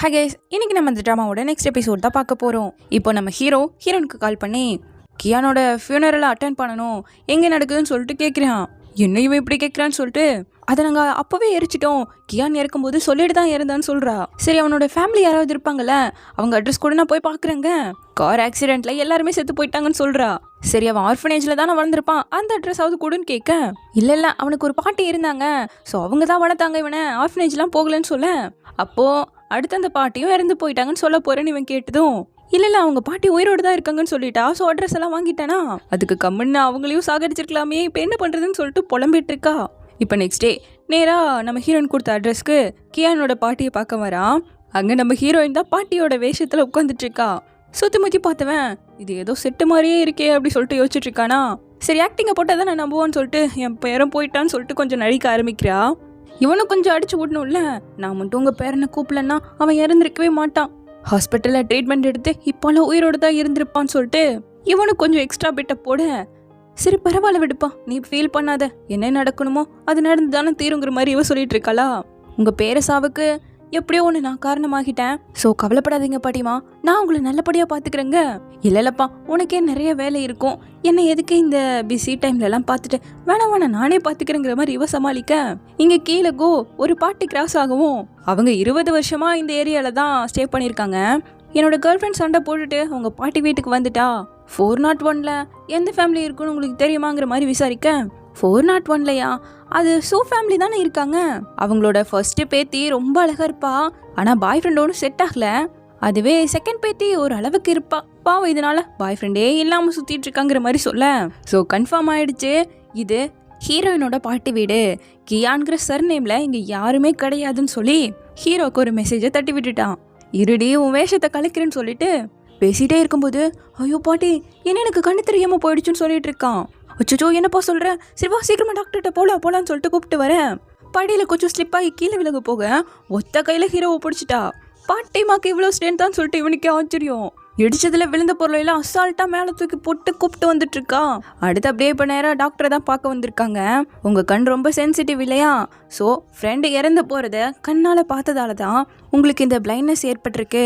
Hi guys, இன்னைக்கு நம்ம இந்த ட்ராமாவோட நெக்ஸ்ட் எபிசோட் தான் பார்க்க போகிறோம். இப்போ நம்ம ஹீரோனுக்கு கால் பண்ணி கியானோட ஃபியூனரலை அட்டென்ட் பண்ணணும், எங்கே நடக்குதுன்னு சொல்லிட்டு கேட்குறான். என்ன இவன் இப்படி கேட்குறான்னு சொல்லிட்டு அதை நாங்கள் அப்போவே எரிச்சிட்டோம், கியான் இறக்கும்போது சொல்லிட்டு தான் இறந்தான்னு சொல்கிறா. சரி, அவனோட ஃபேமிலி யாராவது இருப்பாங்கல்ல, அவங்க அட்ரஸ் கூட நான் போய் பார்க்குறேங்க. கார் ஆக்சிடென்ட்டில் எல்லாருமே செத்து போயிட்டாங்கன்னு சொல்கிறா. சரி, அவன் ஆர்ஃபனேஜில் தானே வளர்ந்துருப்பான், அந்த அட்ரஸாவது கூடன்னு கேட்க, இல்லை அவனுக்கு ஒரு பாட்டி இருந்தாங்க, ஸோ அவங்க தான் வளர்த்தாங்க இவனை, ஆர்ஃபனேஜ்லாம் போகலன்னு சொல்ல. அப்போது அடுத்து அந்த பாட்டியும் இறந்து போயிட்டாங்கன்னு சொல்ல போகிறேன்னு இவன் கேட்டதும், இல்லை அவங்க பாட்டி உயிரோடு தான் இருக்காங்கன்னு சொல்லிட்டா, ஸோ அட்ரஸ் எல்லாம் வாங்கிட்டானா, அதுக்கு கம்முன்னு அவங்களையும் சாகடிச்சிருக்கலாமே, இப்போ என்ன பண்ணுறதுன்னு சொல்லிட்டு புலம்பிட்டு இருக்கா. இப்போ நெக்ஸ்ட் டே நேராக நம்ம ஹீரோயின் கொடுத்த அட்ரஸ்க்கு கியானோட பாட்டியை பார்க்க வரான். அங்கே நம்ம ஹீரோயின் தான் பாட்டியோட வேஷத்தில் உட்காந்துட்டு இருக்கா. சுற்றி முற்றி பார்த்தவன், இது ஏதோ செட்டு மாதிரியே இருக்கே அப்படி சொல்லிட்டு யோசிச்சுட்டு இருக்கானா. சரி, ஆக்டிங்கை போட்டால் தான் நான் நம்புவான்னு சொல்லிட்டு என் பேரன் போயிட்டான்னு சொல்லிட்டு கொஞ்சம் நடிக்க ஆரம்பிக்கிறா. இவனும் கொஞ்சம் அடிச்சு விடணும்ல, நான் மட்டும் உங்கள் பேரனை கூப்பிடலன்னா அவன் இறந்துருக்கவே மாட்டான், ஹாஸ்பிட்டலில் ட்ரீட்மெண்ட் எடுத்து இப்போலாம் உயிரோடு தான் இருந்திருப்பான்னு சொல்லிட்டு இவனும் கொஞ்சம் எக்ஸ்ட்ரா பிட்ட போட, சரி பரவாயில்ல விடுப்பா, நீ ஃபீல் பண்ணாத, என்ன நடக்கணுமோ அது நடந்து தானே தீருங்கிற மாதிரி இவ சொல்லிட்டு இருக்காளா. உங்கள் பேர சாவுக்கு எப்படியோ ஒன்று நான் காரணமாகிட்டேன், ஸோ கவலைப்படாதீங்க பாட்டிமா, நான் உங்களை நல்லபடியாக பார்த்துக்கிறேங்க. இல்லைல்லப்பா, உனக்கே நிறைய வேலை இருக்கும், என்னை எதுக்கு இந்த பிஸி டைம்லலாம் பார்த்துட்டு, வேணாம் நானே பார்த்துக்கிறேங்கிற மாதிரி இவ சமாளிக்க, இங்கே கீழே கோ ஒரு பாட்டி கிராஸ் ஆகவும், அவங்க 20 வருஷமாக இந்த ஏரியாவில் தான் ஸ்டே பண்ணியிருக்காங்க. என்னோட கேர்ள் ஃப்ரெண்ட் சண்டை போட்டுட்டு அவங்க பாட்டி வீட்டுக்கு வந்துட்டா. 401ல் எந்த ஃபேமிலி இருக்குன்னு உங்களுக்கு தெரியுமாங்கிற மாதிரி விசாரிக்க, 401லையா, அது சோ ஃபேமிலி தானே இருக்காங்க, அவங்களோட ஃபர்ஸ்ட் பேத்தி ரொம்ப அழகா இருப்பா, ஆனால் பாய் ஃப்ரெண்டோடு செட் ஆகல, அதுவே செகண்ட் பேத்தி ஒரு அளவுக்கு இருப்பா, பாவம் இதனால பாய் ஃப்ரெண்டே இல்லாமல் சுற்றிட்டு இருக்காங்கிற மாதிரி சொல்ல, ஸோ கன்ஃபார்ம் ஆயிடுச்சு இது ஹீரோயினோட பாட்டி வீடு, கியான்கிற சர்நேமில் இங்கே யாருமே கிடையாதுன்னு சொல்லி ஹீரோக்கு ஒரு மெசேஜை தட்டி விட்டுட்டான். இருடி உன் வேஷத்தை கலைக்கிறேன்னு சொல்லிட்டு பேசிகிட்டே இருக்கும்போது, ஐயோ பாட்டி என்ன எனக்கு கண்ணு தெரியாமல் போயிடுச்சுன்னு சொல்லிட்டு இருக்கான். அச்சோ என்னப்பா சொல்கிறேன், சரிவா சீக்கிரமா டாக்டர்கிட்ட போலான்னு சொல்லிட்டு கூப்பிட்டு வரேன். படியில் கொஞ்சம் ஸ்லிப்பாகி கீழே விலக போக ஒத்த கையில் ஹீரோவை பிடிச்சிட்டா. பாட்டிமாக்கு இவ்வளோ ஸ்ட்ரென்த் தான் சொல்லிட்டு இவனுக்கே ஆச்சரியம். இடிச்சதில் விழுந்த பொருளையெல்லாம் அசால்ட்டாக மேலே தூக்கி போட்டு கூப்பிட்டு வந்துட்டு இருக்கா. அடுத்து அப்படியே இப்போ நேராக டாக்டரை தான் பார்க்க வந்திருக்காங்க. உங்கள் கண் ரொம்ப சென்சிட்டிவ் இல்லையா, ஸோ ஃப்ரெண்டு இறந்து போகிறத கண்ணால் பார்த்ததால தான் உங்களுக்கு இந்த பிளைண்ட்னஸ் ஏற்பட்டிருக்கு,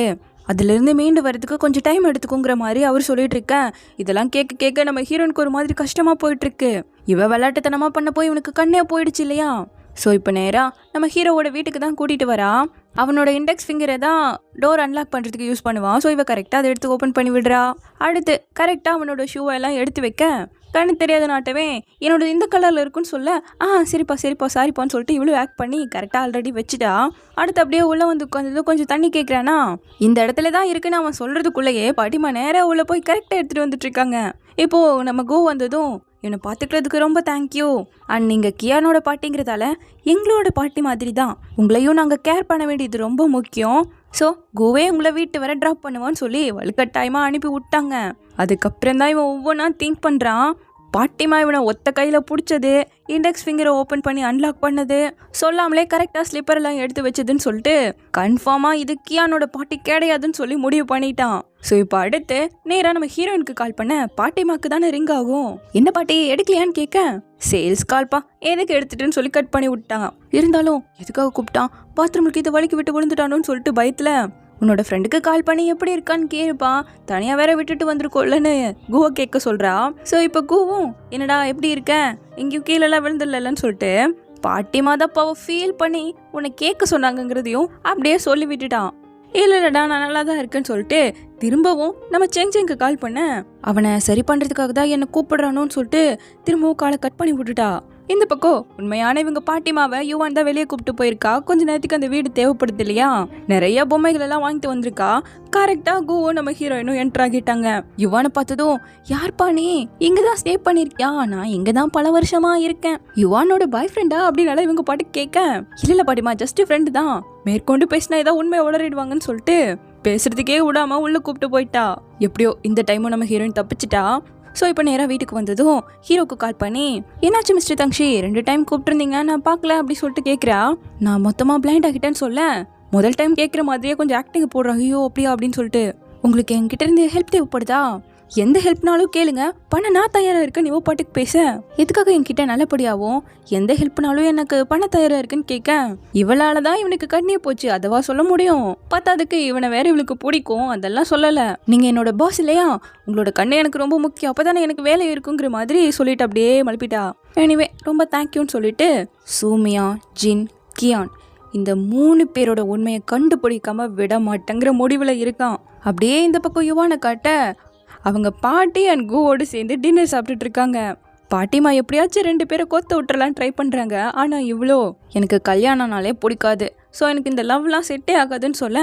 அதுலேருந்து மீண்டு வரதுக்கு கொஞ்சம் டைம் எடுத்துக்குங்கிற மாதிரி அவர் சொல்லிட்டு இருக்கேன். இதெல்லாம் கேட்க நம்ம ஹீரோனுக்கு ஒரு மாதிரி கஷ்டமாக போயிட்டுருக்கு. இவ விளையாட்டுத்தனமாக பண்ண போய் இவனுக்கு கண்ணே போயிடுச்சு இல்லையா. ஸோ இப்போ நேராக நம்ம ஹீரோவோட வீட்டுக்கு தான் கூட்டிகிட்டு வரா. அவனோட இண்டெக்ஸ் ஃபிங்கரை தான் டோர் அன்லாக் பண்ணுறதுக்கு யூஸ் பண்ணுவான். ஸோ இவ கரெக்டாக அதை எடுத்து ஓப்பன் பண்ணி விடுறா. அடுத்து கரெக்டாக அவனோட ஷூவை எல்லாம் எடுத்து வைக்க, கண்ணு தெரியாத நாட்டவே என்னோட இந்த கலரில் இருக்குன்னு சொல்ல, சரிப்பா சாரிப்பான்னு சொல்லிட்டு இவ்வளோ ஆக்ட் பண்ணி கரெக்டாக ஆல்ரெடி வச்சுட்டா. அடுத்து அப்படியே உள்ளே வந்து உட்காந்து கொஞ்சம் தண்ணி கேட்குறானா. இந்த இடத்துல தான் இருக்குன்னு அவன் சொல்கிறதுக்குள்ளேயே பாட்டிமா நேராக உள்ளே போய் கரெக்டாக எடுத்துகிட்டு வந்துட்டு இருக்காங்க. இப்போது நம்ம கோ வந்ததும், என்னை பார்த்துக்கிறதுக்கு ரொம்ப தேங்க்யூ, அண்ட் நீங்கள் கியானோட பாட்டிங்கிறதால எங்களோட பாட்டி மாதிரி தான், உங்களையும் நாங்கள் கேர் பண்ண வேண்டியது ரொம்ப முக்கியம், ஸோ கோவே உங்களை வீட்டு வர ட்ராப் பண்ணுவான்னு சொல்லி வலுக்கட்டாயமாக அனுப்பி விட்டாங்க. அதுக்கப்புறம் தான் இவன் ஒவ்வொன்றா திங்க் பண்ணுறான். பாட்டிமா இவனை ஒத்த கையில் பிடிச்சது, இண்டெக்ஸ் ஃபிங்கரை ஓப்பன் பண்ணி அன்லாக் பண்ணது, சொல்லாமலே கரெக்டாக ஸ்லிப்பரெல்லாம் எடுத்து வச்சதுன்னு சொல்லிட்டு கன்ஃபார்மாக இது கியானோட பாட்டி கிடையாதுன்னு சொல்லி முடிவு பண்ணிட்டான். ஸோ இப்போ அடுத்து நேராக நம்ம ஹீரோயினுக்கு கால் பண்ண, பாட்டிமாக்கு தானே ரிங் ஆகும், என்ன பாட்டி எடுக்கலையான்னு கேட்க, சேல்ஸ் கால்ப்பா எதுக்கு எடுத்துட்டுன்னு சொல்லி கட் பண்ணி விட்டாங்க. இருந்தாலும் எதுக்காக கூப்பிட்டான், பாத்ரூமுக்கு இதை வலிக்கு விட்டு விழுந்துட்டானோன்னு சொல்லிட்டு பயத்தில் உன்னோட ஃப்ரெண்டுக்கு கால் பண்ணி எப்படி இருக்கான்னு கேட்பா, தனியாக வேற விட்டுட்டு வந்துருக்கோல்லன்னு குவா கேட்க சொல்கிறா. ஸோ இப்போ குவும் என்னடா எப்படி இருக்க, எங்கேயும் கீழெல்லாம் விழுந்துடலன்னு சொல்லிட்டு பாட்டிமா தான் பாவம் ஃபீல் பண்ணி உன்னை கேட்க சொன்னாங்கங்கிறதையும் அப்படியே சொல்லி விட்டுட்டான். இல்லைடா நான் நல்லா தான் இருக்கேன்னு சொல்லிட்டு திரும்பவும் நம்ம செங்க்கு கால் பண்ண, அவனை சரி பண்ணுறதுக்காக தான் என்னை கூப்பிடுறானோன்னு சொல்லிட்டு திரும்பவும் காலை கட் பண்ணி விட்டுட்டா. இந்த பக்கம் உண்மையான இவங்க பாட்டிமாவை யுவான் தான் வெளியே கூப்பிட்டு போயிருக்கா. கொஞ்ச நேரத்துக்கு அந்த வீடு தேவைப்படுது இல்லையா, நிறைய பொம்மைகள் எல்லாம் வாங்கிட்டு வந்திருக்கா. கரெக்டா குவும் நம்ம ஹீரோயினும் என்டர் ஆகிட்டாங்க. யுவானை பார்த்ததும், யார்ப்பா நீ இங்கதான் ஸ்டே பண்ணிருக்கியா, நான் இங்கதான் பல வருஷமா இருக்கேன், யுவானோட பாய் ஃப்ரெண்டா அப்படின்னால இவங்க பாட்டு கேட்க, இல்ல பாட்டிமா ஜஸ்ட் ஃப்ரெண்டு தான், மேற்கொண்டு பேசினா ஏதாவது உண்மையை உளறிடுவாங்கன்னு சொல்லிட்டு பேசுறதுக்கே விடாம உள்ள கூப்பிட்டு போயிட்டா. எப்படியோ இந்த டைமும் நம்ம ஹீரோயின் தப்பிச்சிட்டா. ஸோ இப்போ நேராக வீட்டுக்கு வந்ததும் ஹீரோக்கு கால் பண்ணி, என்னாச்சு மிஸ்டர் தங்ஷி, 2 டைம் கூப்பிட்டுருந்தீங்க நான் பார்க்கல அப்படி சொல்லிட்டு கேட்குறா. நான் மொத்தமாக பிளைண்ட் ஆகிட்டேன்னு சொல்ல, முதல் டைம் கேட்குற மாதிரியே கொஞ்சம் ஆக்டிங் போடுறாங்க, ஐயோ அப்படியா அப்படின்னு சொல்லிட்டு, உங்களுக்கு என்கிட்ட இருந்து ஹெல்ப் தேவைப்படுதா, எந்த ஹெல்ப்னாலும் கேளுங்க, பண்ண நான் தயாரா இருக்கேன். இவ பாட்டுக்கு பேச, எதுக்காக என்கிட்ட நல்லபடியாவும் எந்த ஹெல்ப்னாலும் எனக்கு பண்ண தயாரா இருக்குன்னு கேட்க, இவளாலதான் இவனுக்கு கண்ணியே போச்சு அதவா சொல்ல முடியும்? பத்தாதுக்கு இவனை வேற இவளுக்கு பிடிக்கும் அதெல்லாம் சொல்லல. நீங்க என்னோட பாஸ் இல்லையா, உங்களோட கண்ணு எனக்கு ரொம்ப முக்கியம், அப்பதானே எனக்கு வேலை இருக்குங்கிற மாதிரி சொல்லிட்டு அப்படியே மழுப்பிட்டா. எனிவே ரொம்ப தேங்க்யூன்னு சொல்லிட்டு சூமியா, ஜின், கியான் இந்த 3 பேரோட உண்மையை கண்டுபிடிக்காம விட மாட்டேங்கிற முடிவில் இருக்கான். அப்படியே இந்த பக்கம் யுவானை காட்ட, அவங்க பாட்டி அண்ட் கோவோடு சேர்ந்து டின்னர் சாப்பிட்டுட்டு இருக்காங்க. பாட்டிமா எப்படியாச்சும் 2 பேரை கோத்த விட்டுறலாம் ட்ரை பண்ணுறாங்க. ஆனால் இவ்வளோ எனக்கு கல்யாணம்னாலே பிடிக்காது, ஸோ எனக்கு இந்த லவ்லாம் செட்டே ஆகாதுன்னு சொல்ல,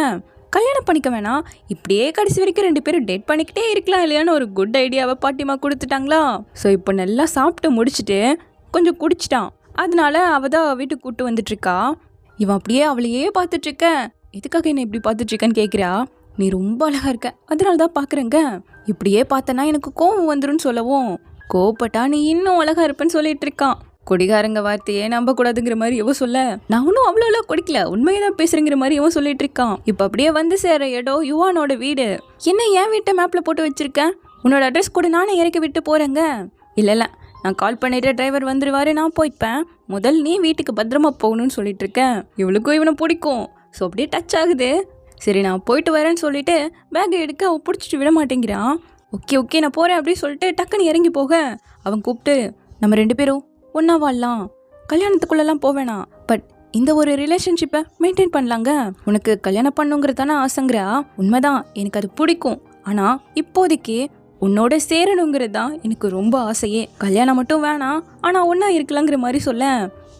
கல்யாணம் பண்ணிக்க வேணாம், இப்படியே கடைசி வரைக்கும் 2 பேரும் டேட் பண்ணிக்கிட்டே இருக்கலாம் இல்லையான்னு ஒரு குட் ஐடியாவை பாட்டிமா கொடுத்துட்டாங்களா. ஸோ இப்போ நல்லா சாப்பிட்டு முடிச்சுட்டு கொஞ்சம் குடிச்சிட்டான். அதனால அவள் தான் வீட்டுக்கு கூப்பிட்டு வந்துட்டுருக்கா. இவன் அப்படியே அவளையே பார்த்துட்ருக்க. எதுக்காக என்ன இப்படி பார்த்துட்ருக்கன்னு கேட்குறா. நீ ரொம்ப அழகாக இருக்க, அதனால தான் பார்க்குறேங்க. இப்படியே பார்த்தனா எனக்கு கோவம் வந்துடும் சொல்லவும், கோவப்பட்டா நீ இன்னும் அழகாக இருப்பேன்னு சொல்லிட்டு இருக்கான். கொடிகாரங்க வார்த்தையே நம்பக்கூடாதுங்கிற மாதிரி எவோ சொல்ல, நான் ஒன்றும் அவ்வளோலாம் குடிக்கல, உண்மையை தான் பேசுறேங்கிற மாதிரி எவன் சொல்லிட்டு இருக்கான். இப்போ அப்படியே வந்து சேர இடம் யுவானோட வீடு. என்ன என் வீட்டை மேப்பில் போட்டு வச்சிருக்கேன், உன்னோட அட்ரஸ் கூட நானே இறக்கி விட்டு போகிறேங்க. இல்லை நான் கால் பண்ணிட்டு டிரைவர் வந்துடுவாரு, நான் போய்ப்பேன், முதல் நீ வீட்டுக்கு பத்திரமா போகணும்னு சொல்லிட்டு இருக்கேன். இவளுக்கும் இவனை பிடிக்கும், ஸோ அப்படியே டச் ஆகுது. சரி நான் போயிட்டு வரேன்னு சொல்லிட்டு பேக்கை எடுக்க அவன் பிடிச்சிட்டு விட மாட்டேங்கிறான். ஓகே நான் போகிறேன் அப்படின்னு சொல்லிட்டு டக்குன்னு இறங்கி போக, அவன் கூப்பிட்டு நம்ம 2 பேரும் ஒன்றா வாழலாம், கல்யாணத்துக்குள்ளெல்லாம் போவேணாம், பட் இந்த ஒரு ரிலேஷன்ஷிப்பை மெயின்டைன் பண்ணலாங்க. உனக்கு கல்யாணம் பண்ணுங்கிறதானே ஆசைங்கிறா, உண்மைதான் எனக்கு அது பிடிக்கும், ஆனால் இப்போதைக்கு உன்னோட சேரணுங்கிறது தான் எனக்கு ரொம்ப ஆசையே. கல்யாணம் மட்டும் வேணாம், ஆனால் ஒன்றா இருக்கலாங்கிற மாதிரி சொல்ல,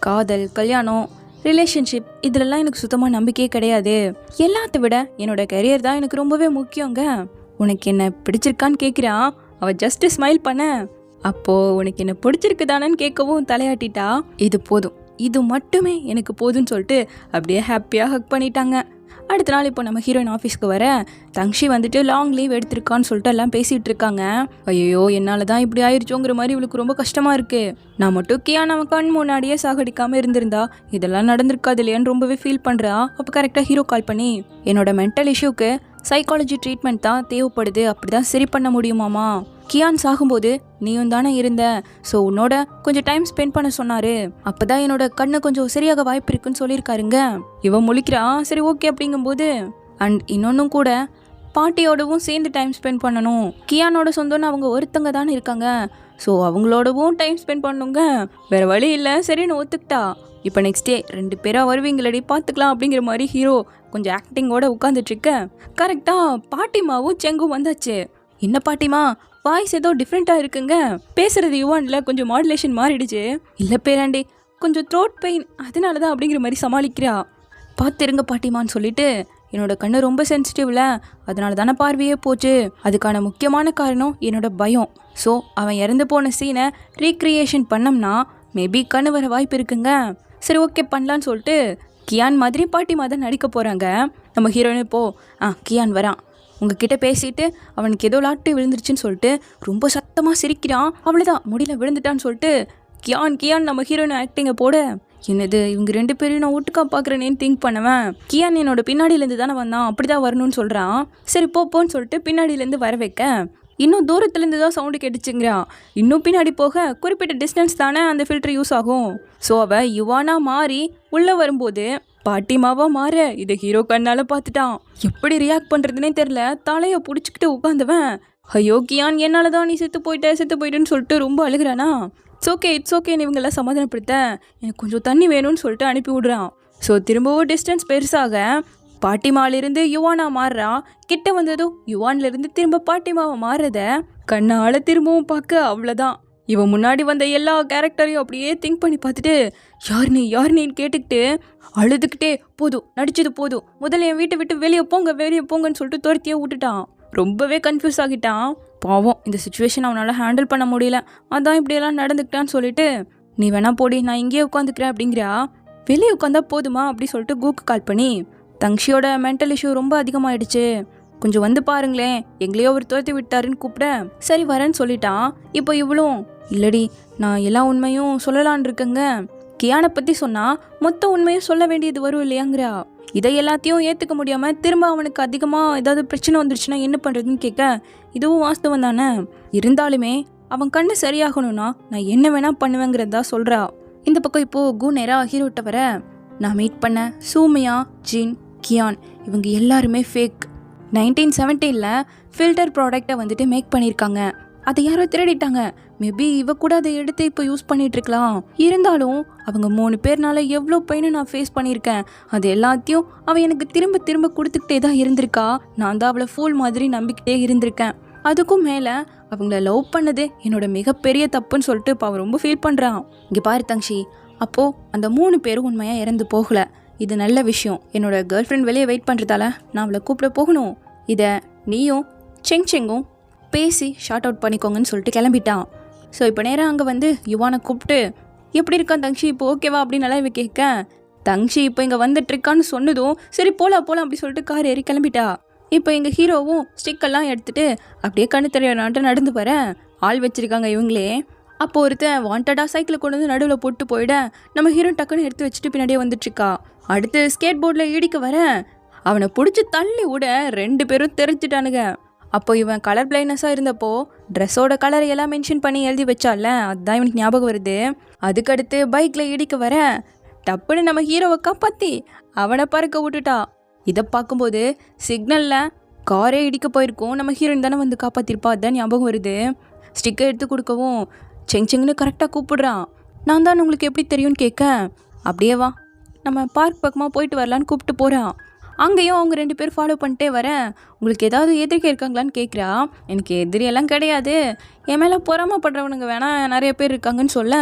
காதல், கல்யாணம், ரிலேஷன்ஷிப் இதிலெல்லாம் எனக்கு சுத்தமாக நம்பிக்கையே கிடையாது. எல்லாத்த விட என்னோட கரியர் தான் எனக்கு ரொம்பவே முக்கியங்க. உனக்கு என்ன பிடிச்சிருக்கான்னு கேட்குறா. அவள் ஜஸ்ட் ஸ்மைல் பண்ண, அப்போது உனக்கு என்ன பிடிச்சிருக்குதானன்னு கேட்கவும் தலையாட்டிட்டா. இது போதும், இது மட்டுமே எனக்கு போதும்னு சொல்லிட்டு அப்படியே ஹாப்பியாக ஹக் பண்ணிட்டாங்க. அடுத்த நாள் இப்போ நம்ம ஹீரோயின் ஆஃபீஸ்க்கு வர, தங்ஷி வந்துட்டு லாங் லீவ் எடுத்திருக்கான்னு சொல்லிட்டு எல்லாம் பேசிகிட்டு இருக்காங்க. ஐயோ என்னால் தான் இப்படி ஆயிடுச்சோங்கிற மாதிரி இவளுக்கு ரொம்ப கஷ்டமாக இருக்குது. நான் மட்டும் கியான் அவன் கண் முன்னாடியே சாகடிக்காமல் இருந்திருந்தா இதெல்லாம் நடந்திருக்காது இல்லையான்னு ரொம்பவே ஃபீல் பண்ணுறா. அப்போ கரெக்டாக ஹீரோ கால் பண்ணி, என்னோட மென்டல் இஷ்யூக்கு சைக்காலஜி ட்ரீட்மெண்ட் தான் தேவைப்படுது, அப்படி தான் சரி பண்ண முடியுமாமா. கியான் சாகும்போது நீயும் தானே இருந்த, ஸோ உன்னோட கொஞ்சம் டைம் ஸ்பெண்ட் பண்ண சொன்னார், அப்போ தான் என்னோட கண்ணு கொஞ்சம் சரியாக வாய்ப்பு இருக்குன்னு சொல்லியிருக்காருங்க. இவன் முழிக்கிறா. சரி ஓகே அப்படிங்கும்போது, அண்ட் இன்னொன்றும் கூட பாட்டியோடவும் சேர்ந்து டைம் ஸ்பெண்ட் பண்ணணும். கியானோட சொந்தம்னு அவங்க ஒருத்தங்க தானே இருக்காங்க, ஸோ அவங்களோடவும் டைம் ஸ்பெண்ட் பண்ணுங்க, வேறு வழி இல்லை, சரின்னு ஒத்துக்கிட்டா. இப்போ நெக்ஸ்ட் டே 2 பேராக வருவீங்களடி பார்த்துக்கலாம் அப்படிங்கிற மாதிரி ஹீரோ கொஞ்சம் ஆக்டிங்கோட உட்காந்துட்ருக்க. கரெக்டாக பாட்டிமாவும் செங்கும் வந்தாச்சு. என்ன பாட்டிமா வாய்ஸ் ஏதோ டிஃப்ரெண்ட்டாக இருக்குங்க, பேசுகிறது யுவானில் கொஞ்சம் மாடுலேஷன் மாறிடுச்சு. இல்லை பேராண்டி, கொஞ்சம் த்ரோட் பெயின், அதனால தான் அப்படிங்கிற மாதிரி சமாளிக்கிறா. பார்த்துருங்க பாட்டிமான்னு சொல்லிட்டு, என்னோட கண்ணு ரொம்ப சென்சிட்டிவ்ல, அதனால தானே பார்வையே போச்சு, அதுக்கான முக்கியமான காரணம் என்னோட பயம். ஸோ அவன் இறந்து போன சீனை ரீக்ரியேஷன் பண்ணோம்னா மேபி கண்ணு வர வாய்ப்பு இருக்குங்க. சரி ஓகே பண்ணலான்னு சொல்லிட்டு கியான் மாதிரி பாட்டிமா தான் நடிக்க போகிறாங்க. நம்ம ஹீரோயின் இப்போ கியான் வரான், உங்ககிட்ட பேசிட்டு அவனுக்கு ஏதோ லாட்டு விழுந்துருச்சுன்னு சொல்லிட்டு ரொம்ப சத்தமாக சிரிக்கிறான். அவ்வளோதான் முடியல விழுந்துட்டான்னு சொல்லிட்டு கியான் நம்ம ஹீரோயின் ஆக்டிங்கை போட, என்னது இவங்க 2 பேரையும் நான் வீட்டுக்கா பார்க்குறேனேன்னு திங்க் பண்ணுவேன். கியான் என்னோட பின்னாடியிலேருந்து தானே வந்தான், அப்படி தான் வரணும்னு சொல்கிறான். சரி போன்னு சொல்லிட்டு பின்னாடியிலேருந்து வர வைக்க, இன்னும் தூரத்துலேருந்து தான் சவுண்டு கேட்டுச்சுங்கிறான். இன்னும் பின்னாடி போக குறிப்பிட்ட டிஸ்டன்ஸ் தானே அந்த ஃபில்டர் யூஸ் ஆகும். ஸோ அவள் யுவானா மாறி உள்ளே வரும்போது பாட்டிமாவா மாற இதை ஹீரோ கண்ணால் பார்த்துட்டான். எப்படி ரியாக்ட் பண்ணுறதுனே தெரில, தலையை பிடிச்சிக்கிட்டு உட்காந்தவன், ஐயோ கியான் என்னால் தான் நீ செத்து போயிட்டேன்னு சொல்லிட்டு ரொம்ப அழுகிறானா. இட்ஸ் ஓகேன்னு இவங்கெல்லாம் சமாதானப்படுத்த, எனக்கு கொஞ்சம் தண்ணி வேணும்னு சொல்லிட்டு அனுப்பி விடுறான். ஸோ திரும்பவும் டிஸ்டன்ஸ் பெருசாக பாட்டிமாலிருந்து யுவானா மாறுறா. கிட்ட வந்ததும் யுவான்லேருந்து திரும்ப பாட்டிமாவை மாறுறத கண்ணால் திரும்பவும் பார்க்க, அவ்வளோதான். இவன் முன்னாடி வந்த எல்லா கேரக்டரையும் அப்படியே திங்க் பண்ணி பார்த்துட்டு, யார் நீன்னு கேட்டுக்கிட்டு அழுதுகிட்டே, போதும் நடிச்சது போதும், முதல்ல என் வீட்டை விட்டு வெளியே போங்கன்னு சொல்லிட்டு துரத்தியே விட்டுட்டான். ரொம்பவே கன்ஃபியூஸ் ஆகிட்டான். பாவம், இந்த சுச்சுவேஷன் அவனால் ஹேண்டில் பண்ண முடியல, அதான் இப்படியெல்லாம் நடந்துக்கிட்டான்னு சொல்லிட்டு, நீ வேணா போடி, நான் இங்கேயே உட்காந்துக்கிறேன் அப்படிங்கிறா. வெளியே உட்காந்தா போதுமா அப்படி சொல்லிட்டு கூக்கு கால் பண்ணி, தங்ஷியோட மென்டல் இஷ்யூ ரொம்ப அதிகமாகிடுச்சு, கொஞ்சம் வந்து பாருங்களேன், எங்களையோ ஒரு துரத்தி விட்டாருன்னு கூப்பிட, சரி வரேன்னு சொல்லிட்டான். இப்போ இவளும், இல்லடி நான் எல்லா உண்மையும் சொல்லலான் இருக்கேங்க, கியானை பற்றி சொன்னால் மொத்த உண்மையும் சொல்ல வேண்டியது வரும் இல்லையாங்கிறா. இதை எல்லாத்தையும் ஏற்றுக்க முடியாமல் திரும்ப அவனுக்கு அதிகமாக ஏதாவது பிரச்சனை வந்துருச்சுன்னா என்ன பண்ணுறதுன்னு கேட்க, இதுவும் வாஸ்தவம் தானே, இருந்தாலுமே அவன் கண்ணு சரியாகணும்னா நான் என்ன வேணால் பண்ணுவேங்கிறதா சொல்கிறா. இந்த பக்கம் இப்போது கு நேராக ஹீரோட்ட வர, நான் மீட் பண்ண சூமியா, ஜின், கியான் இவங்க எல்லாருமே ஃபேக். 1970 ஃபில்டர் ப்ராடக்டை வந்துட்டு மேக் பண்ணியிருக்காங்க. அதை யாரோ திருடிட்டாங்க. மேபி இவ கூட அதை எடுத்து இப்போ யூஸ் பண்ணிட்டு இருக்கலாம். இருந்தாலும் அவங்க 3 பேர்னால எவ்வளோ பெயினை நான் ஃபேஸ் பண்ணியிருக்கேன். அது எல்லாத்தையும் அவள் எனக்கு திரும்ப திரும்ப கொடுத்துக்கிட்டே தான் இருந்திருக்கா. நான் தான் அவளை ஃபூல் மாதிரி நம்பிக்கிட்டே இருந்திருக்கேன். அதுக்கும் மேலே அவங்கள லவ் பண்ணது என்னோட மிகப்பெரிய தப்புன்னு சொல்லிட்டு இப்போ அவன் ரொம்ப ஃபீல் பண்ணுறான். இங்கே பாரு தங்ஷி, அப்போது அந்த 3 பேரும் உண்மையாக இறந்து போகலை. இது நல்ல விஷயம். என்னோட கேர்ள் ஃப்ரெண்ட் வெளியே வெயிட் பண்ணுறதால நான் அவளை கூப்பிட போகணும். இதை நீயும் செங்கும் பேசி ஷார்ட் அவுட் பண்ணிக்கோங்கன்னு சொல்லிட்டு கிளம்பிட்டான். ஸோ இப்போ நேரம் அங்கே வந்து யுவானை கூப்பிட்டு, எப்படி இருக்கான் தங்ஷி, இப்போ ஓகேவா அப்படின்னு நல்லா இவ கேட்க, தங்ஷி இப்போ இங்கே வந்துட்டுருக்கான்னு சொன்னதும் சரி போகலாம் அப்படி சொல்லிட்டு கார் ஏறி கிளம்பிட்டா. இப்போ எங்கள் ஹீரோவும் ஸ்டிக்கெல்லாம் எடுத்துகிட்டு அப்படியே கண்ணு தெரியனாட்ட நடந்து வர, ஆள் வச்சுருக்காங்க இவங்களே. அப்போ ஒருத்தன் வாண்டடாக சைக்கிளை கொண்டு வந்து நடுவில் போட்டு போயிட நம்ம ஹீரோ டக்குன்னு எடுத்து வச்சுட்டு பின்னாடியே வந்துட்டுருக்கா. அடுத்து ஸ்கேட் போர்டில் இடிக்க வர அவனை பிடிச்சி தள்ளி விட 2 பேரும் தெரிஞ்சிட்டானுங்க. அப்போ இவன் கலர் பிளைண்ட்னஸாக இருந்தப்போ ட்ரெஸ்ஸோட கலரை எல்லாம் மென்ஷன் பண்ணி எழுதி வச்சால, அதுதான் இவனுக்கு ஞாபகம் வருது. அதுக்கடுத்து பைக்கில் இடிக்க வர டப்புன்னு நம்ம ஹீரோவை காப்பாற்றி அவனை பறக்க விட்டுட்டா. இதை பார்க்கும்போது சிக்னலில் காரே இடிக்க போயிருக்கும், நம்ம ஹீரோயின் தானே வந்து காப்பாற்றிருப்பா, அதுதான் ஞாபகம் வருது. ஸ்டிக்கை எடுத்து கொடுக்கவும் செங்னு கரெக்டாக கூப்பிடுறான். நான் தான் உங்களுக்கு எப்படி தெரியும்னு கேட்க, அப்படியே வா நம்ம பார்க் பக்கமாக போயிட்டு வரலான்னு கூப்பிட்டு போகிறான். அங்கேயும் அவங்க 2 பேர் ஃபாலோ பண்ணிட்டே வரேன். உங்களுக்கு ஏதாவது எதிரிக்கை இருக்காங்களான்னு கேட்குறா. எனக்கு எதிரியெல்லாம் கிடையாது, என் மேலே பொறாமப்படுறவனுங்க வேணா நிறைய பேர் இருக்காங்கன்னு சொல்ல,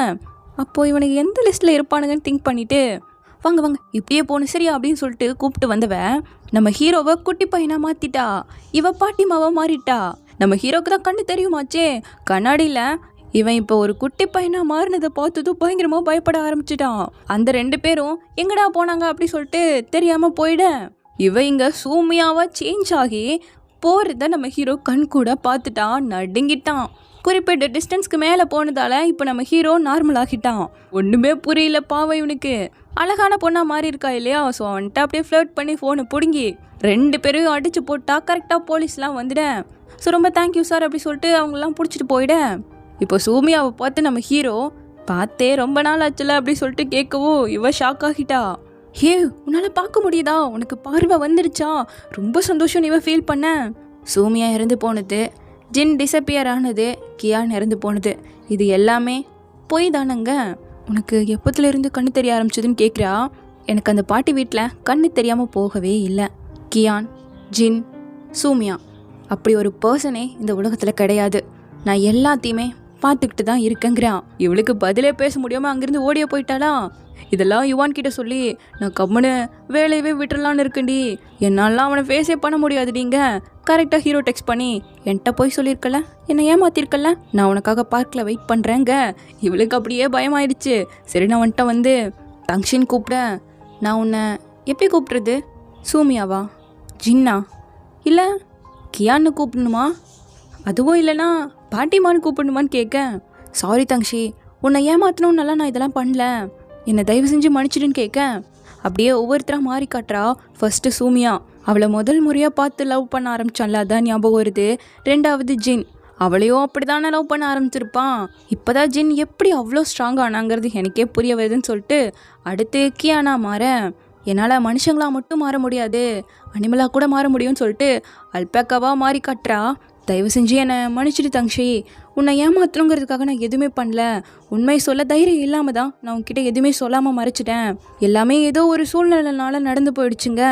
அப்போது இவனுக்கு எந்த லிஸ்ட்டில் இருப்பானுங்கன்னு திங்க் பண்ணிவிட்டு, வாங்க இப்படியே போகணும் சரியா அப்படின்னு சொல்லிட்டு கூப்பிட்டு வந்தவ நம்ம ஹீரோவை குட்டி பையனாக மாற்றிட்டா. இவ பாட்டிமாவை மாறிட்டா. நம்ம ஹீரோக்கு தான் கண்ணு தெரியுமாச்சே, கண்ணாடியில் இவன் இப்போ ஒரு குட்டி பையனாக மாறினதை பார்த்ததும் பயங்கரமாக பயப்பட ஆரம்பிச்சிட்டான். அந்த 2 பேரும் எங்கடா போனாங்க அப்படி சொல்லிட்டு தெரியாமல் போயிட, இவ இங்கே சூமியாவா சேஞ்ச் ஆகி போகிறத நம்ம ஹீரோ கண் கூட பார்த்துட்டான், நடுங்கிட்டான். குறிப்பிட்ட டிஸ்டன்ஸ்க்கு மேலே போனதால இப்போ நம்ம ஹீரோ நார்மல் ஆகிட்டான். ஒன்றுமே புரியல பாவம் இவனுக்கு. அழகான பொண்ணாக மாறி இருக்கா இல்லையா, ஸோ அவன்கிட்ட அப்படியே ஃப்ளர்ட் பண்ணி ஃபோனை பிடுங்கி 2 பேரையும் அடித்து போட்டா கரெக்டாக போலீஸ்லாம் வந்துட்டேன். ஸோ ரொம்ப தேங்க்யூ சார் அப்படி சொல்லிட்டு அவங்களாம் பிடிச்சிட்டு போயிட, இப்போ சூமியாவை பார்த்து நம்ம ஹீரோ பார்த்தே ரொம்ப நாள் ஆச்சுல அப்படி சொல்லிட்டு கேட்கவும் இவ ஷாக் ஆகிட்டா. ஹே, உன்னால் பார்க்க முடியுதா, உனக்கு பார்வை வந்துருச்சா, ரொம்ப சந்தோஷம் இவ ஃபீல் பண்ண. சூமியா இறந்து போனது, ஜின் டிஸப்பியர் ஆனது, கியான் இறந்து போனது, இது எல்லாமே போய் தானங்க. உனக்கு எப்போத்துலேருந்து கண்ணு தெரிய ஆரம்பிச்சதுன்னு கேட்குறா. எனக்கு அந்த பாட்டி வீட்டில் கண்ணு தெரியாமல் போகவே இல்லை. கியான், ஜின், சூமியா அப்படி ஒரு பர்சனே இந்த உலகத்தில் கிடையாது. நான் எல்லாத்தையுமே பார்த்துக்கிட்டு தான் இருக்கேங்கிறான். இவளுக்கு பதிலே பேச முடியாமல் அங்கேருந்து ஓடிய போயிட்டாளா. இதெல்லாம் யுவான் கிட்ட சொல்லி நான் கம்முன்னு வேலையவே விட்டுறலான்னு இருக்கண்டி, என்னாலாம் அவனை ஃபேஸே பண்ண முடியாதுடிங்க. கரெக்டாக ஹீரோ டெக்ஸ்ட் பண்ணி என்கிட்ட போய் சொல்லியிருக்கல, என்னை ஏமாத்திருக்கல, நான் உனக்காக பார்க்கில் வெயிட் பண்ணுறேங்க. இவளுக்கு அப்படியே பயமாயிடுச்சு. சரி நான் வந்துட்ட வந்து தங்ஷின் கூப்பிட, நான் உன்னை எப்படி கூப்பிட்றது, சூமியாவா, ஜின்னா, இல்லை கியான்னு கூப்பிடணுமா, அதுவும் இல்லைனா பாட்டிமான்னு கூப்பிடணுமான்னு கேட்க, சாரி தங்ஷி, உன்னை ஏமாத்தணும்னால நான் இதெல்லாம் பண்ணல, என்னை தயவு செஞ்சு மன்னிச்சிடுன்னு கேட்க, அப்படியே ஒவ்வொருத்தராக மாறி காட்டுறா. ஃபர்ஸ்ட்டு சூமியா, அவளை முதல் முறையாக பார்த்து லவ் பண்ண ஆரம்பிச்சான்ல, அதான் ஞாபகம் வருது. 2வது ஜின், அவளையும் அப்படி தானே லவ் பண்ண ஆரம்பிச்சிருப்பான். இப்போ தான் ஜின் எப்படி அவ்வளோ ஸ்ட்ராங் ஆனாங்கிறது எனக்கே புரிய வருதுன்னு சொல்லிட்டு அடுத்து கியானா மாற, என்னால் மனுஷங்களாக மட்டும் மாற முடியாது, அனிமலாக கூட மாற முடியும்னு சொல்லிட்டு அல்பேக்காவாக மாறி காட்டுறா. தயவு செஞ்சு என்னை மன்னிச்சிட்டு தங்ஷி, உன்னை ஏமாத்தணுங்கிறதுக்காக நான் எதுவுமே பண்ணல, உண்மை சொல்ல தைரியம் இல்லாமல் தான் நான் உன்கிட்ட எதுவுமே சொல்லாமல் மறைச்சிட்டேன், எல்லாமே ஏதோ ஒரு சூழ்நிலைனால நடந்து போயிடுச்சுங்க,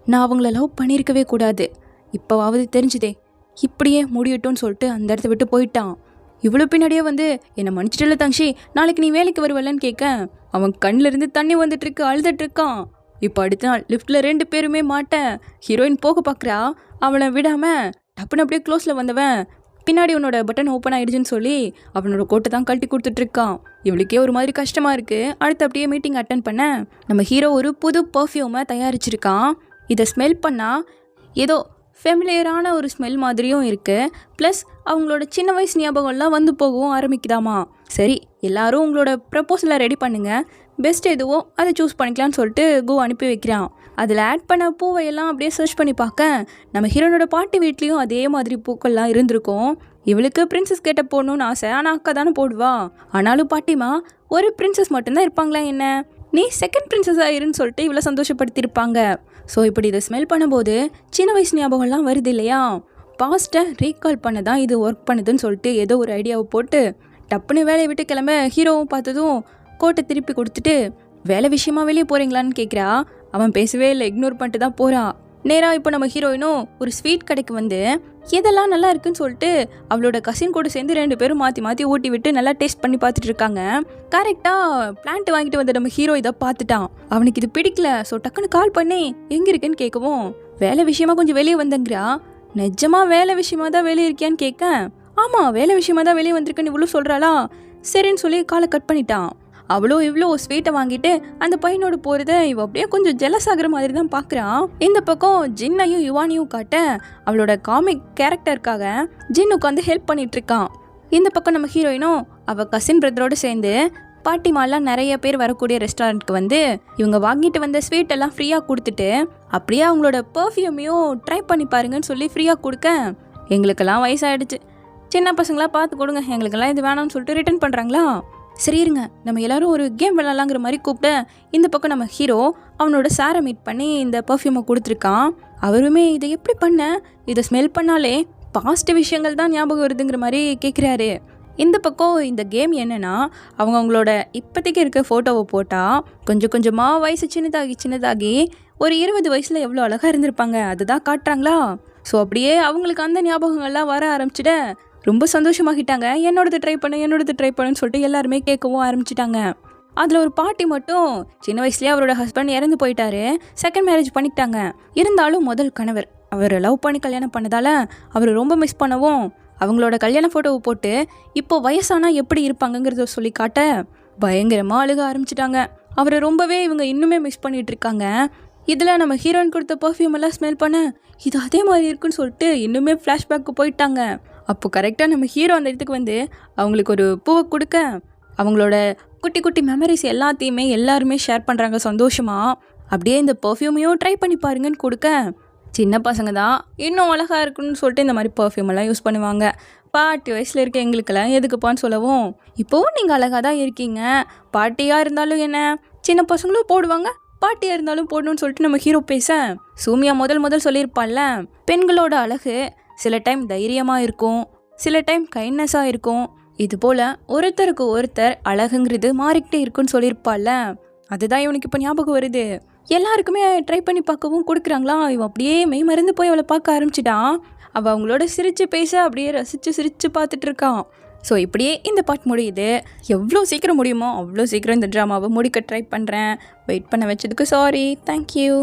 நான் அவங்கள லவ் பண்ணியிருக்கவே கூடாது, இப்போவாவது தெரிஞ்சுதே, இப்படியே முடியட்டும்னு சொல்லிட்டு அந்த இடத்த விட்டு போயிட்டான். இவ்வளோ பின்னாடியே வந்து என்னை மன்னிச்சிட்டல தங்ஷி, நாளைக்கு நீ வேலைக்கு வருவல்லன்னு கேட்க, அவன் கண்ணிலிருந்து தண்ணி வந்துட்டுருக்கு, அழுதுட்டுருக்கான். இப்போ அடுத்த நாள் லிஃப்ட்டில் 2 பேருமே மாட்ட ஹீரோயின் போக பார்க்குறா. அவளை விடாமல் டப்புன்னு அப்படியே க்ளோஸில் வந்தவன் பின்னாடி உன்னோட பட்டன் ஓப்பன் ஆகிடுச்சுன்னு சொல்லி அவனோட கோட்டை தான் கழட்டி கொடுத்துட்ருக்கான். இவளுக்கே ஒரு மாதிரி கஷ்டமாக இருக்குது. அடுத்து அப்படியே மீட்டிங் அட்டன் பண்ண நம்ம ஹீரோ ஒரு புது பர்ஃப்யூமை தயாரிச்சிருக்கான். இதை ஸ்மெல் பண்ணால் ஏதோ ஃபெமிலியரான ஒரு ஸ்மெல் மாதிரியும் இருக்குது. ப்ளஸ் அவங்களோட சின்ன வயசு ஞாபகம்லாம் வந்து போகவும் ஆரம்பிக்குதாமா. சரி, எல்லாரும் உங்களோட ப்ரப்போசலை ரெடி பண்ணுங்கள், பெஸ்ட் எதுவோ அதை சூஸ் பண்ணிக்கலாம்னு சொல்லிட்டு கோ அனுப்பி வைக்கிறான். அதில் ஆட் பண்ண பூவையெல்லாம் அப்படியே சர்ச் பண்ணி பார்க்க நம்ம ஹீரோனோட பாட்டி வீட்லேயும் அதே மாதிரி பூக்கள்லாம் இருந்திருக்கும். இவளுக்கு பிரின்சஸ் கேட்ட போடணும்னு ஆசை, ஆனால் அக்கா தானே போடுவா. ஆனாலும் பாட்டிமா ஒரு பிரின்சஸ் மட்டும்தான் இருப்பாங்களா என்ன, நீ செகண்ட் பிரின்சஸாக இருன்னு சொல்லிட்டு இவ்வளோ சந்தோஷப்படுத்தியிருப்பாங்க. ஸோ இப்படி இதை ஸ்மெல் பண்ணும்போது சின்ன வயசு ஞாபகம்லாம் வருது இல்லையா, பாஸ்ட்டை ரீகால் பண்ண தான் இது ஒர்க் பண்ணுதுன்னு சொல்லிட்டு ஏதோ ஒரு ஐடியாவை போட்டு டப்புன்னு வேலையை விட்டு கிளம்ப ஹீரோவும் பார்த்ததும் கோட்டை திருப்பி கொடுத்துட்டு வேலை விஷயமா வெளியே போகிறீங்களான்னு கேட்குறா. அவன் பேசவே இல்லை, இக்னோர் பண்ணிட்டு தான் போகிறான். நேராக இப்போ நம்ம ஹீரோயினும் ஒரு ஸ்வீட் கடைக்கு வந்து எதெல்லாம் நல்லா இருக்குன்னு சொல்லிட்டு அவளோட கசின் கூட சேர்ந்து 2 பேரும் மாற்றி மாற்றி ஊட்டி விட்டு நல்லா டேஸ்ட் பண்ணி பார்த்துட்டு இருக்காங்க. கரெக்டாக பிளான்ட் வாங்கிட்டு வந்த நம்ம ஹீரோ இதை பார்த்துட்டான். அவனுக்கு இது பிடிக்கல. ஸோ டக்குன்னு கால் பண்ணி எங்கே இருக்குன்னு கேட்கவும் வேலை விஷயமா கொஞ்சம் வெளியே வந்தங்கிறா. நிஜமா வேலை விஷயமா தான் வெளியே இருக்கியான்னு கேட்க, ஆமாம் வேலை விஷயமா தான் வெளியே வந்திருக்குன்னு இவ்வளோ சொல்கிறாளா, சரின்னு சொல்லி காலை கட் பண்ணிட்டான். அவ்வளோ இவ்வளோ ஸ்வீட்டை வாங்கிட்டு அந்த பையனோடு போகிறத இவ அப்படியே கொஞ்சம் ஜெலஸ் ஆகிற மாதிரி தான் பார்க்குறான். இந்த பக்கம் ஜின்னையும் யுவானியும் காட்ட அவளோட காமிக் கேரக்டருக்காக ஜின் உட்காந்து ஹெல்ப் பண்ணிட்டு இருக்கான். இந்த பக்கம் நம்ம ஹீரோயினும் அவள் கசின் பிரதரோடு சேர்ந்து பாட்டிமாலாம் நிறைய பேர் வரக்கூடிய ரெஸ்டாரண்ட்க்கு வந்து இவங்க வாங்கிட்டு வந்த ஸ்வீட் எல்லாம் ஃப்ரீயாக கொடுத்துட்டு அப்படியே அவங்களோட பர்ஃப்யூமையும் ட்ரை பண்ணி பாருங்கன்னு சொல்லி ஃப்ரீயாக கொடுக்க, எங்களுக்கெல்லாம் வயசாகிடுச்சு, சின்ன பசங்களாம் பார்த்து கொடுங்க, எங்களுக்கெல்லாம் இது வேணாம்னு சொல்லிட்டு ரிட்டர்ன் பண்ணுறாங்களா. சரி இருங்க நம்ம எல்லாரும் ஒரு கேம் விளாட்லாங்கிற மாதிரி கூப்பிட்டு இந்த பக்கம் நம்ம ஹீரோ அவனோட சாரை மீட் பண்ணி இந்த பர்ஃப்யூமை கொடுத்துருக்கான். அவருமே இதை எப்படி பண்ண, இதை ஸ்மெல் பண்ணாலே பாஸ்ட் விஷயங்கள் தான் ஞாபகம் வருதுங்கிற மாதிரி கேட்குறாரு. இந்த பக்கம் இந்த கேம் என்னென்னா அவங்களோட இப்போதைக்கு இருக்க ஃபோட்டோவை போட்டால் கொஞ்சம் கொஞ்சமாக வயசு சின்னதாகி ஒரு 20 வயசில் எவ்வளோ அழகாக இருந்திருப்பாங்க அதுதான் காட்டுறாங்களா. ஸோ அப்படியே அவங்களுக்கு அந்த ஞாபகங்கள்லாம் வர ஆரம்பிச்சிட ரொம்ப சந்தோஷமாகிட்டாங்க. என்னோடது ட்ரை பண்ணுன்னு சொல்லிட்டு எல்லாருமே கேட்கவும் ஆரம்பிச்சிட்டாங்க. அதில் ஒரு பாட்டி மட்டும் சின்ன வயசுலேயே அவரோட ஹஸ்பண்ட் இறந்து போயிட்டாரு, செகண்ட் மேரேஜ் பண்ணிக்கிட்டாங்க. இருந்தாலும் முதல் கணவர் அவர் லவ் பண்ணி கல்யாணம் பண்ணதால் அவர் ரொம்ப மிஸ் பண்ணவும் அவங்களோட கல்யாண ஃபோட்டோவை போட்டு இப்போ வயசானா எப்படி இருப்பாங்கங்கிறத சொல்லி காட்ட பயங்கரமாக அழுக ஆரம்பிச்சிட்டாங்க. அவரை ரொம்பவே இவங்க இன்னுமே மிஸ் பண்ணிகிட்டு இருக்காங்க. இதில் நம்ம ஹீரோயின் கொடுத்த பர்ஃப்யூம் எல்லாம் ஸ்மெல் பண்ண இது அதே மாதிரி இருக்குன்னு சொல்லிட்டு இன்னுமே ஃப்ளாஷ்பேக்கு போயிட்டாங்க. அப்போ கரெக்டாக நம்ம ஹீரோ அந்த இடத்துக்கு வந்து அவங்களுக்கு ஒரு பூவை கொடுக்க அவங்களோட குட்டி குட்டி மெமரிஸ் எல்லாத்தையுமே எல்லாருமே ஷேர் பண்ணுறாங்க சந்தோஷமாக. அப்படியே இந்த பர்ஃப்யூமையும் ட்ரை பண்ணி பாருங்கன்னு கொடுக்க சின்ன பசங்க தான் இன்னும் அழகாக இருக்குன்னு சொல்லிட்டு இந்த மாதிரி பர்ஃப்யூம் எல்லாம் யூஸ் பண்ணுவாங்க. பாட்டி வயசில் இருக்க எங்களுக்கெல்லாம் எதுக்குப்பான்னு சொல்லவும் இப்போவும் நீங்கள் அழகாக தான் இருக்கீங்க, பாட்டியாக இருந்தாலும் என்ன சின்ன பசங்களும் போடுவாங்க, பாட்டியாக இருந்தாலும் போடணும்னு சொல்லிட்டு நம்ம ஹீரோ பேச சூமியா முதல் சொல்லியிருப்பாள்ல, பெண்களோட அழகு சில டைம் தைரியமாக இருக்கும், சில டைம் கைண்ட்னஸாக இருக்கும், இது போல் ஒருத்தருக்கு ஒருத்தர் அழகுங்கிறது மாறிக்கிட்டே இருக்குன்னு சொல்லியிருப்பாள்ல, அதுதான் இவனுக்கு இப்போ ஞாபகம் வருது. எல்லாருக்குமே ட்ரை பண்ணி பார்க்கவும் கொடுக்குறாங்களா. இவன் அப்படியே மெய் மறந்து போய் அவளை பார்க்க ஆரம்பிச்சிட்டான். அவள் அவங்களோட சிரித்து பேச அப்படியே சிரித்து பார்த்துட்டு இருக்கான். ஸோ இப்படியே இந்த பாட்டு முடியுது. எவ்வளோ சீக்கிரம் முடியுமோ அவ்வளோ சீக்கிரம் இந்த ட்ராமாவை முடிக்க ட்ரை பண்ணுறேன். வெயிட் பண்ண வச்சதுக்கு சாரி, தேங்க்யூ.